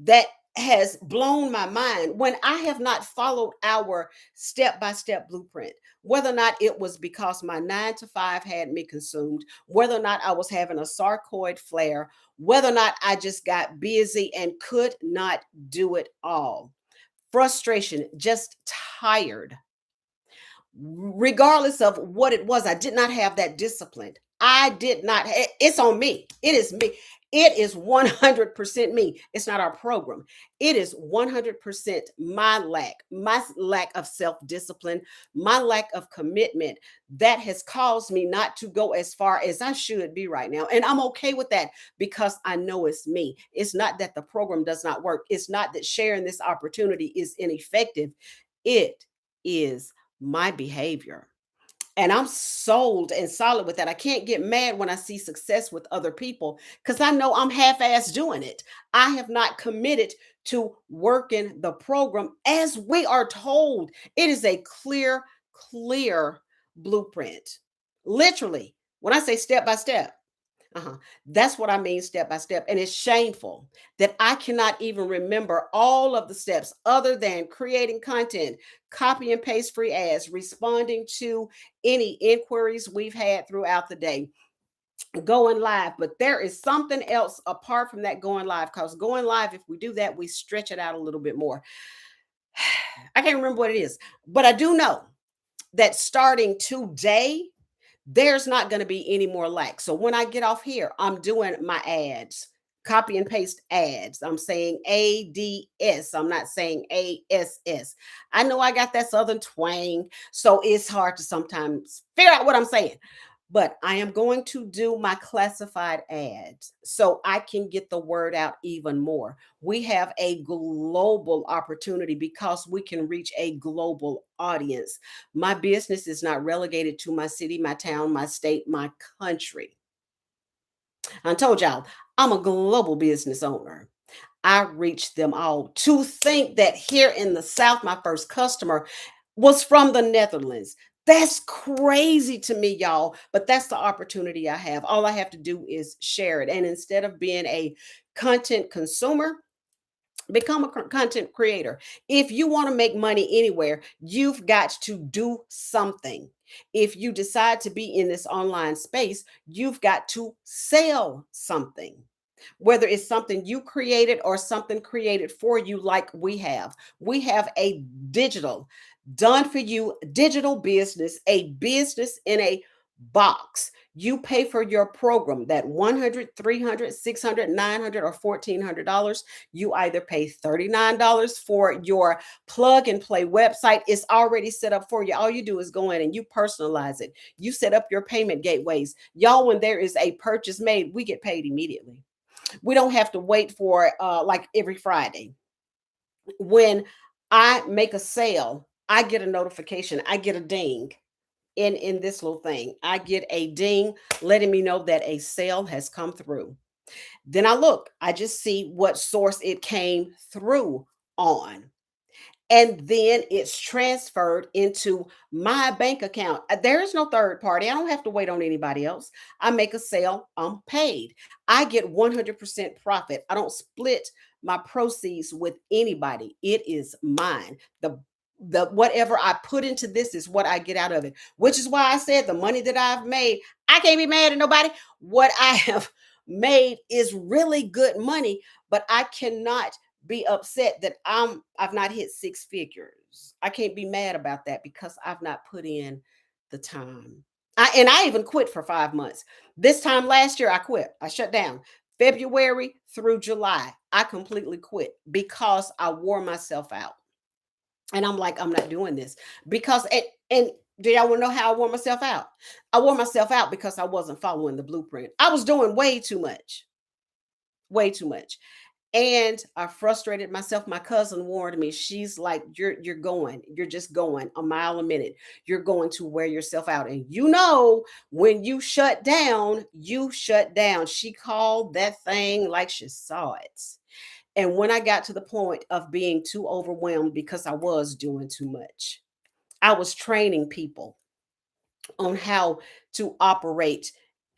that has blown my mind when I have not followed our step by step blueprint. Whether or not it was because my 9 to 5 had me consumed, whether or not I was having a sarcoid flare, whether or not I just got busy and could not do it all. Frustration, just tired. Regardless of what it was, I did not have that discipline. I did not, it's on me. It is me. It is 100% me. It's not our program. It is 100% my lack of self discipline, my lack of commitment that has caused me not to go as far as I should be right now. And I'm okay with that because I know it's me. It's not that the program does not work, it's not that sharing this opportunity is ineffective. It is my behavior. And I'm sold and solid with that. I can't get mad when I see success with other people because I know I'm half ass doing it. I have not committed to working the program as we are told. It is a clear, clear blueprint. Literally, when I say step by step, uh-huh. That's what I mean, step by step. And it's shameful that I cannot even remember all of the steps other than creating content, copy and paste free ads, responding to any inquiries we've had throughout the day, going live. But there is something else apart from that going live, because going live, if we do that, we stretch it out a little bit more. I can't remember what it is, but I do know that starting today, there's not going to be any more lack. So when I get off here, I'm doing my ads, copy and paste ads. I'm saying ADS. I'm not saying ASS. I know I got that southern twang, so it's hard to sometimes figure out what I'm saying. But I am going to do my classified ads so I can get the word out even more. We have a global opportunity because we can reach a global audience. My business is not relegated to my city, my town, my state, my country. I told y'all, I'm a global business owner. I reach them all. To think that here in the South, my first customer was from the Netherlands. That's crazy to me, y'all. But that's the opportunity I have. All I have to do is share it. And instead of being a content consumer, become a content creator. If you want to make money anywhere, you've got to do something. If you decide to be in this online space, you've got to sell something, whether it's something you created or something created for you, like we have. We have a digital, done for you digital business, a business in a box. You pay for your program, that 100, 300, 600, 900, or $1,400. You either pay $39 for your plug and play website. It's already set up for you. All you do is go in and you personalize it. You set up your payment gateways. Y'all, when there is a purchase made, we get paid immediately. We don't have to wait for like every Friday. When I make a sale, I get a notification. I get a ding in this little thing. I get a ding letting me know that a sale has come through. Then I look, I just see what source it came through on, and then it's transferred into my bank account. There is no third party. I don't have to wait on anybody else. I make a sale, I'm paid. I get 100% profit. I don't split my proceeds with anybody. It is mine. The whatever I put into this is what I get out of it, which is why I said the money that I've made, I can't be mad at nobody. What I have made is really good money, but I cannot be upset that I've not hit six figures. I can't be mad about that because I've not put in the time. I even quit for 5 months. This time last year I quit. I shut down. February through July, I completely quit because I wore myself out. And I'm like, I'm not doing this because and do y'all want to know how I wore myself out? I wore myself out because I wasn't following the blueprint. I was doing way too much. Way too much. And I frustrated myself. My cousin warned me. She's like, you're going, you're just going a mile a minute. You're going to wear yourself out. And you know, when you shut down, you shut down. She called that thing like she saw it. And when I got to the point of being too overwhelmed because I was doing too much, I was training people on how to operate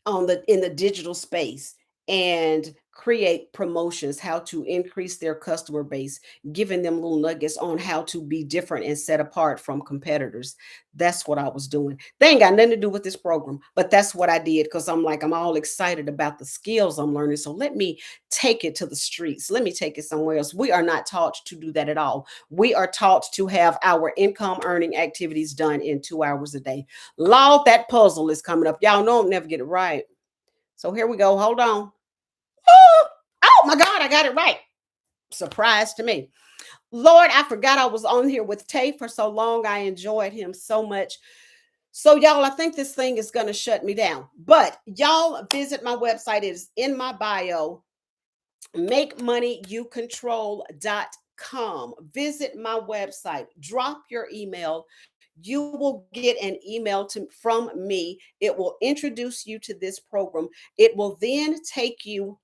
on the in the digital space and create promotions, how to increase their customer base, giving them little nuggets on how to be different and set apart from competitors. That's what I was doing. They ain't got nothing to do with this program, but that's what I did because I'm like, I'm all excited about the skills I'm learning. So let me take it to the streets. Let me take it somewhere else. We are not taught to do that at all. We are taught to have our income earning activities done in 2 hours a day. Lord, that puzzle is coming up. Y'all know I'm never get it right. So here we go. Hold on. Oh, oh my God, I got it right. Surprise to me. Lord, I forgot I was on here with Tay for so long. I enjoyed him so much. So, y'all, I think this thing is going to shut me down. But y'all visit my website. It is in my bio. MakeMoneyYouControl.com. Visit my website. Drop your email. You will get an email from me. It will introduce you to this program. It will then take you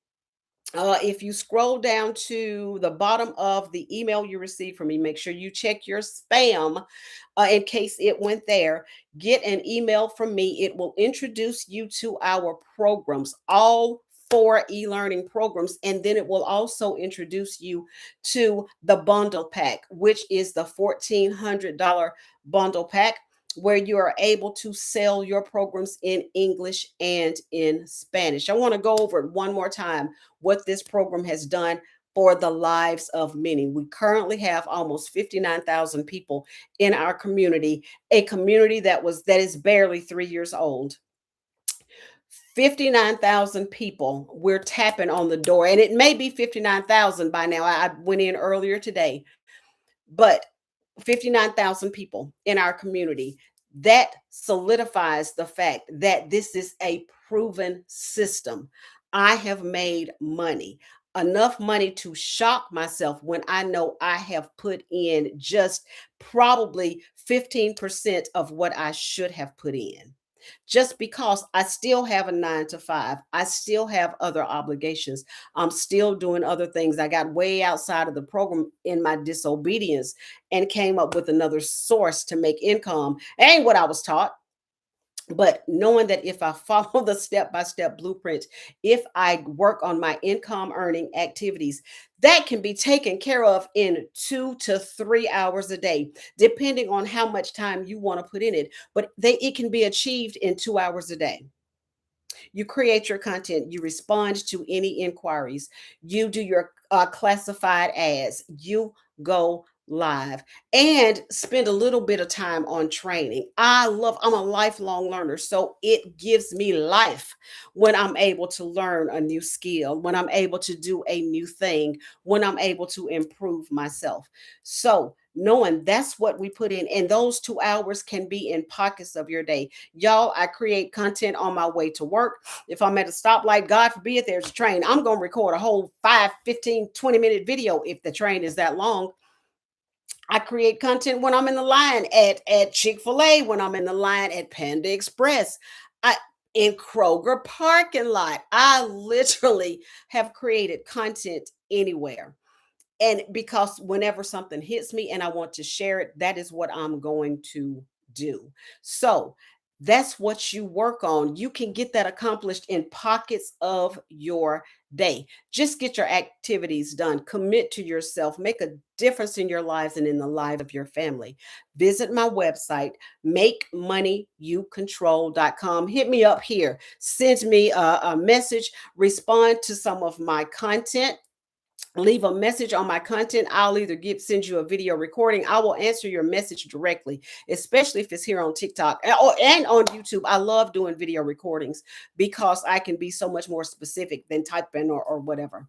if you scroll down to the bottom of the email you received from me, make sure you check your spam in case it went there. Get an email from me. It will introduce you to our programs, all four e-learning programs, and then it will also introduce you to the bundle pack, which is the $1,400 bundle pack, where you are able to sell your programs in English and in Spanish. I want to go over it one more time what this program has done for the lives of many. We currently have almost 59,000 people in our community, a community that is barely 3 years old. 59,000 people we're tapping on the door, and it may be 59,000 by now. I went in earlier today, but 59,000 people in our community. That solidifies the fact that this is a proven system. I have made money, enough money to shock myself when I know I have put in just probably 15% of what I should have put in, just because I still have a 9 to 5. I still have other obligations. I'm still doing other things. I got way outside of the program in my disobedience and came up with another source to make income. Ain't what I was taught. But knowing that if I follow the step by step blueprint, if I work on my income earning activities, that can be taken care of in 2 to 3 hours a day, depending on how much time you want to put in it. But it can be achieved in 2 hours a day. You create your content, you respond to any inquiries, you do your classified ads, you go live, and spend a little bit of time on training. I'm a lifelong learner, so it gives me life when I'm able to learn a new skill, when I'm able to do a new thing, when I'm able to improve myself. So knowing that's what we put in, and those 2 hours can be in pockets of your day. Y'all, I create content on my way to work. If I'm at a stoplight, God forbid there's a train, I'm going to record a whole 5, 15, 20-minute video if the train is that long. I create content when I'm in the line at Chick-fil-A, when I'm in the line at Panda Express, I in Kroger parking lot. I literally have created content anywhere. And because whenever something hits me and I want to share it, that is what I'm going to do. So that's what you work on. You can get that accomplished in pockets of your day. Just get your activities done, commit to yourself, make a difference in your lives and in the lives of your family. Visit my website, makemoneyyoucontrol.com. Hit me up here, send me a message, respond to some of my content, leave a message on my content. I'll either send you a video recording. I will answer your message directly, especially if it's here on TikTok and on YouTube. I love doing video recordings because I can be so much more specific than typing or whatever.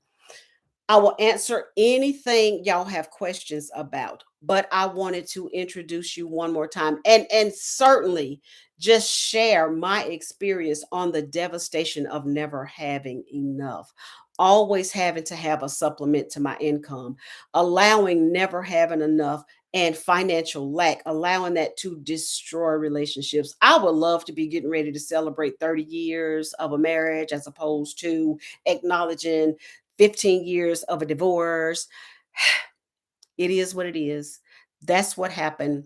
I will answer anything y'all have questions about, but I wanted to introduce you one more time, and certainly just share my experience on the devastation of never having enough, always having to have a supplement to my income, allowing never having enough and financial lack, allowing that to destroy relationships. I would love to be getting ready to celebrate 30 years of a marriage as opposed to acknowledging 15 years of a divorce. It is what it is. That's what happened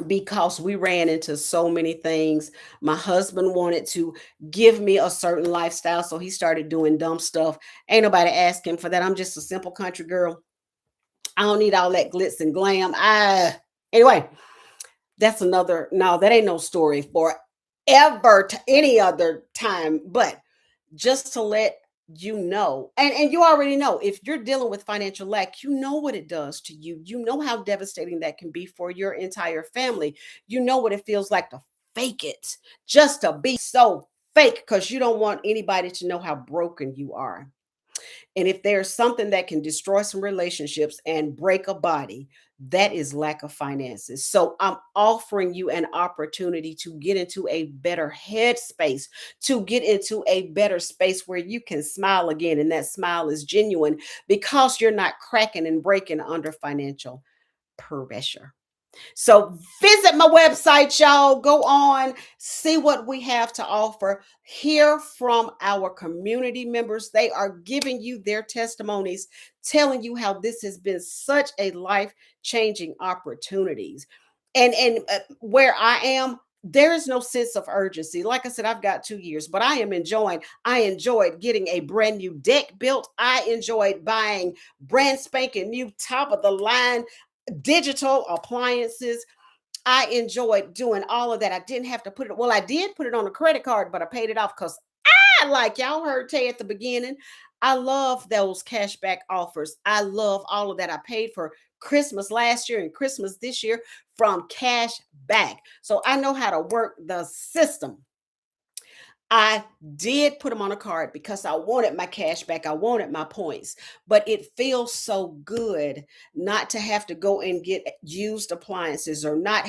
because we ran into so many things. My husband wanted to give me a certain lifestyle, so he started doing dumb stuff. Ain't nobody asking for that. I'm just a simple country girl. I don't need all that glitz and glam. Anyway, that's another, no, that ain't no story for ever to any other time. But just to let you know, and you already know, if you're dealing with financial lack, you know what it does to you. You know how devastating that can be for your entire family. You know what it feels like to fake it, just to be so fake because you don't want anybody to know how broken you are. And if there's something that can destroy some relationships and break a body, that is lack of finances. So I'm offering you an opportunity to get into a better headspace, to get into a better space where you can smile again. And that smile is genuine because you're not cracking and breaking under financial pressure. So visit my website, y'all. Go on, see what we have to offer. Hear from our community members. They are giving you their testimonies, telling you how this has been such a life-changing opportunities. And where I am, there is no sense of urgency. Like I said, I've got 2 years, but I enjoyed getting a brand new deck built. I enjoyed buying brand spanking new top of the line digital appliances. I enjoyed doing all of that. I didn't have to put it, well, I did put it on a credit card, but I paid it off because like y'all heard Tay at the beginning, I love those cashback offers. I love all of that. I paid for Christmas last year and Christmas this year from cash back. So I know how to work the system. I did put them on a card because I wanted my cash back. I wanted my points. But it feels so good not to have to go and get used appliances or not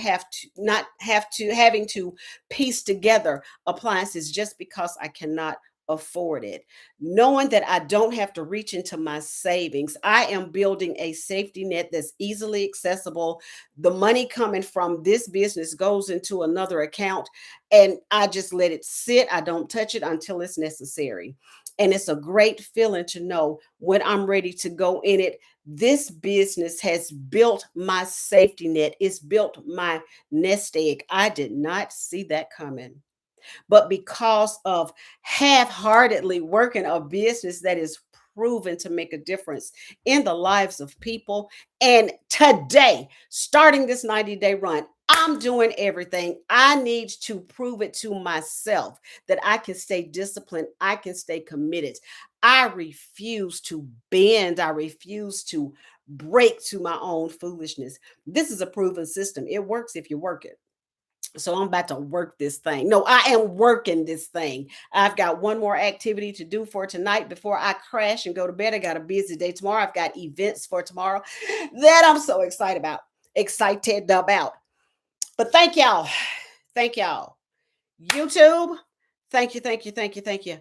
having to piece together appliances just because I cannot afford it. Knowing that I don't have to reach into my savings, I am building a safety net that's easily accessible. The money coming from this business goes into another account and I just let it sit. I don't touch it until it's necessary. And it's a great feeling to know when I'm ready to go in it. This business has built my safety net, it's built my nest egg. I did not see that coming. But because of half-heartedly working a business that is proven to make a difference in the lives of people. And today, starting this 90-day run, I'm doing everything I need to prove it to myself that I can stay disciplined, I can stay committed. I refuse to bend, I refuse to break to my own foolishness. This is a proven system. It works if you work it. So I'm about to work this thing. No, I am working this thing. I've got one more activity to do for tonight before I crash and go to bed. I got a busy day tomorrow. I've got events for tomorrow that I'm so excited about. But thank y'all. Thank y'all. YouTube, thank you, thank you, thank you, thank you.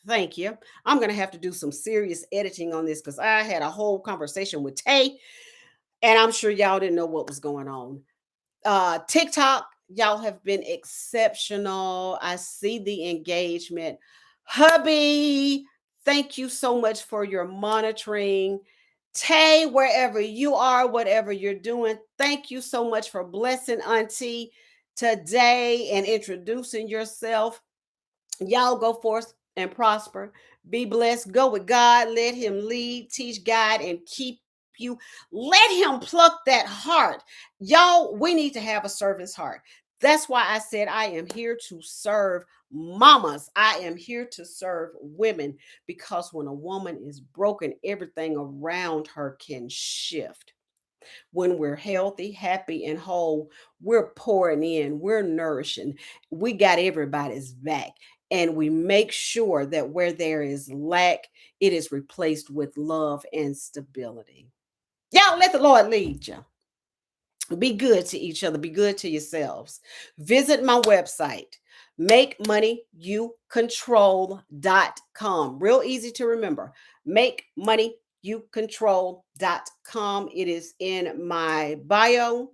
Thank you. I'm going to have to do some serious editing on this because I had a whole conversation with Tay, and I'm sure y'all didn't know what was going on. TikTok, y'all have been exceptional. I see the engagement. Hubby, thank you so much for your monitoring. Tay, wherever you are, whatever you're doing, thank you so much for blessing Auntie today and introducing yourself. Y'all go forth and prosper. Be blessed. Go with God. Let Him lead, teach, guide, and keep you. Let Him pluck that heart. Y'all, we need to have a servant's heart. That's why I said I am here to serve mamas. I am here to serve women because when a woman is broken, everything around her can shift. When we're healthy, happy, and whole, we're pouring in, we're nourishing, we got everybody's back. And we make sure that where there is lack, it is replaced with love and stability. Y'all let the Lord lead you. Be good to each other, be good to yourselves. Visit my website, makemoneyyoucontrol.com. Real easy to remember. Makemoneyyoucontrol.com. It is in my bio.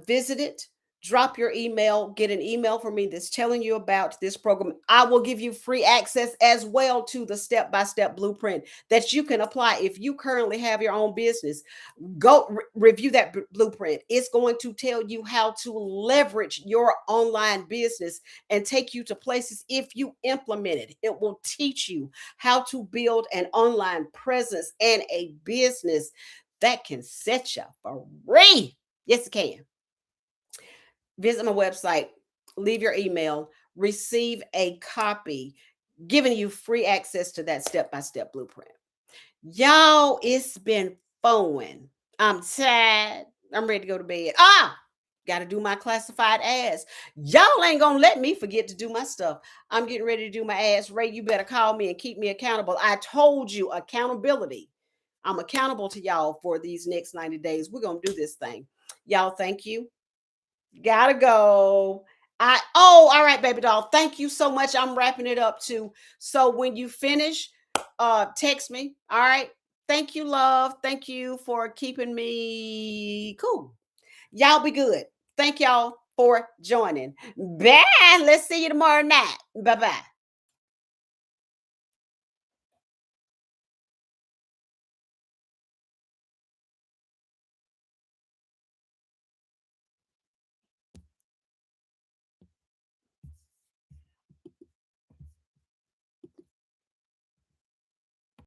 Visit it, drop your email, get an email from me that's telling you about this program. I will give you free access as well to the step-by-step blueprint that you can apply if you currently have your own business. Go review that blueprint. It's going to tell you how to leverage your online business and take you to places if you implement it. It will teach you how to build an online presence and a business that can set you free. Yes, it can. Visit my website, leave your email, receive a copy, giving you free access to that step-by-step blueprint. Y'all, it's been fun. I'm tired. I'm ready to go to bed. Got to do my classified ads. Y'all ain't gonna let me forget to do my stuff. I'm getting ready to do my ads. Ray, you better call me and keep me accountable. I told you accountability. I'm accountable to y'all for these next 90 days. We're gonna do this thing. Y'all, thank you. Gotta go. All right, baby doll. Thank you so much. I'm wrapping it up too. So when you finish, text me. All right. Thank you, love. Thank you for keeping me cool. Y'all be good. Thank y'all for joining. Bye. Let's see you tomorrow night. Bye bye.